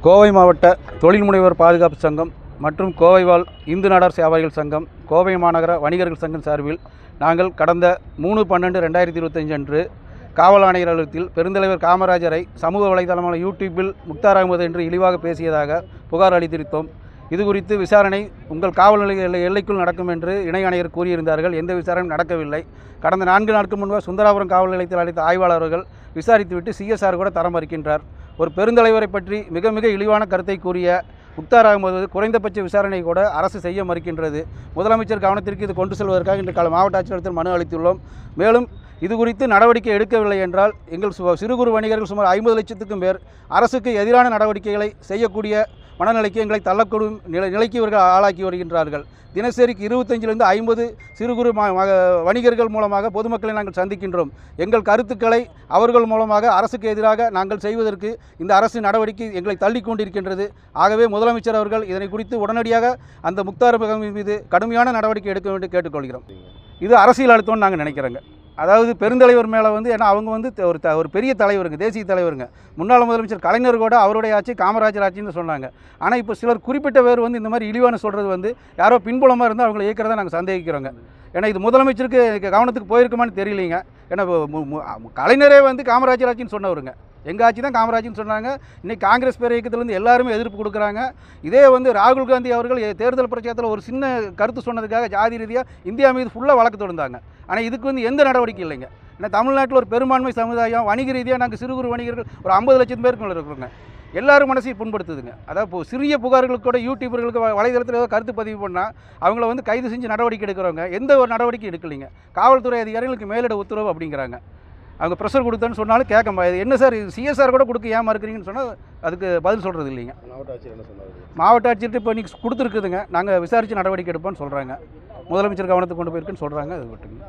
கோவை மாவட்ட தொழில் முனைவோர் பாதுகாப்பு சங்கம் மற்றும் கோவை வாழ் இந்து நாடார் வியாபாரிகள் சங்கம், கோவை மாநகர வணிகர்கள் சங்கம் சார்பில் நாங்கள் கடந்த 3/12/2025 அன்று காவல் ஆணையர் அலுவலகத்தில் பெருந்தலைவர் காமராஜரை சமூக வலைதளமான யூடியூப்பில் முக்தார் அகமது என்று இழிவாக பேசியதாக புகார் அளித்திருந்தோம். இது குறித்து விசாரணை உங்கள் காவல் நிலைய எல்லைக்குள் நடக்கும் என்று இணை ஆணையர் கூறியிருந்தார்கள். எந்த விசாரணையும் நடக்கவில்லை. கடந்த 4 நாட்கள் முன்பாக சுந்தராபுரம் காவல் நிலையத்தில் அழைத்த ஆய்வாளர்கள் விசாரித்துவிட்டு சிஎஸ்ஆர் கூட தரம் மறுக்கின்றார். ஒரு பெருந்தலைவரை பற்றி மிக மிக இழிவான கருத்தை கூறிய முக்தார் அகமது குறைந்தபட்ச விசாரணை கூட அரசு செய்ய மறுக்கின்றது. முதலமைச்சர் கவனத்திற்கு இது கொண்டு செல்வதற்காக இன்று மாவட்ட ஆட்சியரிடத்தில் மனு அளித்துள்ளோம். மேலும் இது குறித்து நடவடிக்கை எடுக்கவில்லை என்றால் எங்கள் சிறு குறு வணிகர்கள் சுமார் 50 லட்சத்துக்கும் பேர் அரசுக்கு எதிரான நடவடிக்கைகளை செய்யக்கூடிய மனநிலைக்கு எங்களை தள்ளக்கூடும் நிலைக்கு இவர்கள் ஆளாக்கி வருகின்றார்கள். தினசரிக்கு 25லிருந்து 50 சிறு குறு வணிகர்கள் மூலமாக பொதுமக்களை நாங்கள் சந்திக்கின்றோம். எங்கள் கருத்துக்களை அவர்கள் மூலமாக அரசுக்கு எதிராக நாங்கள் செய்வதற்கு இந்த அரசு நடவடிக்கை எங்களை தள்ளி கொண்டிருக்கின்றது. ஆகவே முதலமைச்சர் அவர்கள் இதனை குறித்து உடனடியாக அந்த முக்தார் அகமது மீது கடுமையான நடவடிக்கை எடுக்க வேண்டும் கேட்டுக்கொள்கிறோம். இது அரசியல் அழுத்தம்னு நாங்கள் நினைக்கிறோங்க. அதாவது பெருந்தலைவர் மேலே ஏன்னா அவங்க ஒரு பெரிய தலைவருங்க, தேசிய தலைவருங்க. முன்னாள் முதலமைச்சர் கலைஞர் கூட அவருடைய ஆட்சி காமராஜர் ஆட்சின்னு சொன்னாங்க. ஆனால் இப்போ சிலர் குறிப்பிட்ட பேர் இந்த மாதிரி இழிவான சொல்கிறது யாரோ பின்புலமாக இருந்தால் அவங்களை இயக்கிறத நாங்கள் சந்தேகிக்கிறோங்க. ஏன்னா இது முதலமைச்சருக்கு கவனத்துக்கு போயிருக்குமான்னு தெரியலிங்க. ஏன்னா கலைஞரே காமராஜர் ஆட்சின்னு சொன்னவருங்க. எங்கள் ஆட்சி தான் காமராஜ்னு சொன்னாங்க. இன்றைக்கி காங்கிரஸ் பேர் இயக்கத்திலேருந்து எல்லாருமே எதிர்ப்பு கொடுக்குறாங்க. இதே ராகுல் காந்தி அவர்கள் தேர்தல் பிரச்சாரத்தில் ஒரு சின்ன கருத்து சொன்னதுக்காக ஜாதி ரீதியாக இந்தியா மீது ஃபுல்லாக வழக்கு தொடர்ந்தாங்க. ஆனால் இதுக்கு எந்த நடவடிக்கை இல்லைங்க. ஏன்னா தமிழ்நாட்டில் ஒரு பெரும்பான்மை சமுதாயம் வணிக ரீதியாக நாங்கள் சிறு குறு வணிகர்கள் ஒரு 50 லட்சம் பேருக்கு மேலே இருக்கிறோங்க. எல்லாரும் மனசையும் புண்படுத்துதுங்க. அதாவது சிறிய புகார்களுக்கு கூட யூடியூபர்களுக்கு வலைதளத்தில் ஏதோ கருத்து பதிவு பண்ணால் அவங்கள கைது செஞ்சு நடவடிக்கை எடுக்கிறவங்க எந்த ஒரு நடவடிக்கை எடுக்கலைங்க. காவல்துறை அதிகாரிகளுக்கு மேலிட உத்தரவு அப்படிங்கிறாங்க. அவங்க ப்ரெஷர் கொடுத்தேன்னு சொன்னாலும் கேட்க முடியாது. என்ன சார் இது சிஎஸ்ஆர் கூட கொடுக்க ஏன் மறுக்கிறீங்கன்னு சொன்னால் அதுக்கு பதில் சொல்கிறது இல்லைங்க. மாவட்ட ஆட்சியர்கிட்ட இப்போ இன்றைக்கி கொடுத்துருக்குதுங்க. நாங்கள் விசாரித்து நடவடிக்கை எடுப்போம்னு சொல்கிறாங்க. முதலமைச்சர் கவனத்துக்கு கொண்டு போயிருக்குன்னு சொல்கிறாங்க. அது விட்டுங்க.